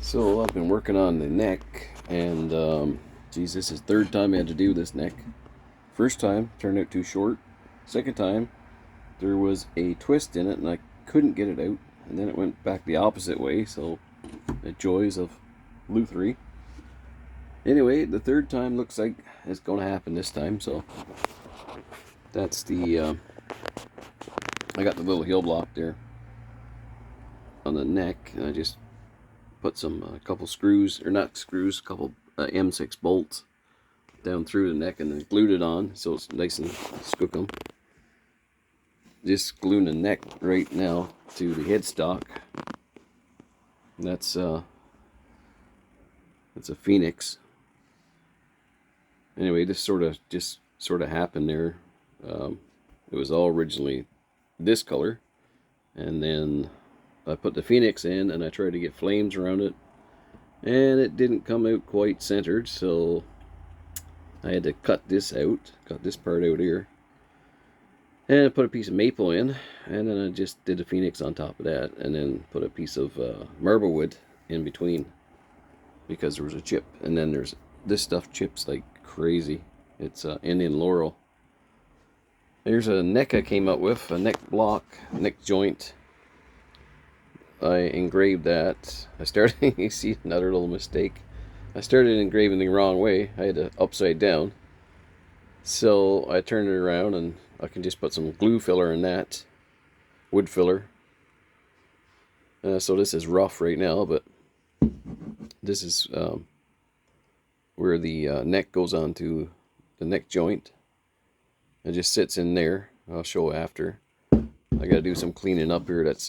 So I've been working on the neck, and geez, this is the third time I had to do this neck. First time turned out too short. Second time there was a twist in it and I couldn't get it out, and then it went back the opposite way. So the joys of luthery. Anyway, the third time looks like it's going to happen this time. So that's the I got the little heel block there on the neck, and I just put some couple screws, or not screws, a couple M6 bolts down through the neck, and then glued it on so it's nice and skookum. Just gluing the neck right now to the headstock. That's a Phoenix. Anyway, this sort of happened there. It was all originally this color, and then I put the Phoenix in and I tried to get flames around it, and it didn't come out quite centered, so I had to cut this part out here, and I put a piece of maple in, and then I just did the Phoenix on top of that, and then put a piece of marble wood in between because there was a chip, and then there's this stuff chips like crazy. It's Indian laurel. Here's a neck I came up with, a neck block, neck joint. I engraved that. I started, you see another little mistake. I started engraving the wrong way. I had it upside down. So I turned it around, and I can just put some glue filler in that. Wood filler. So this is rough right now, but this is where the neck goes onto the neck joint. It just sits in there. I'll show after. I gotta do some cleaning up here. That's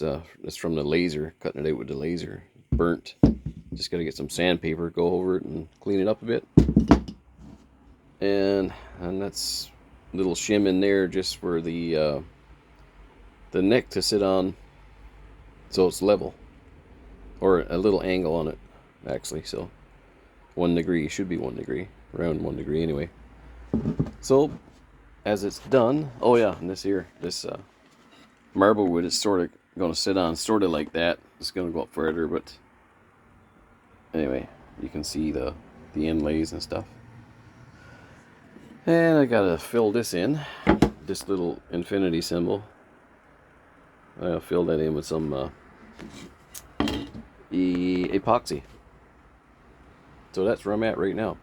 from the laser, cutting it out with the laser. Burnt. Just gotta get some sandpaper, go over it and clean it up a bit. And that's a little shim in there just for the neck to sit on, so it's level, or a little angle on it actually. So 1 degree, should be 1 degree, around 1 degree anyway. So as it's done, oh yeah, and this marble wood is sort of going to sit on sort of like that. It's going to go up further, but anyway, you can see the inlays and stuff. And I gotta fill this in, this little infinity symbol. I'll fill that in with some epoxy. So that's where I'm at right now.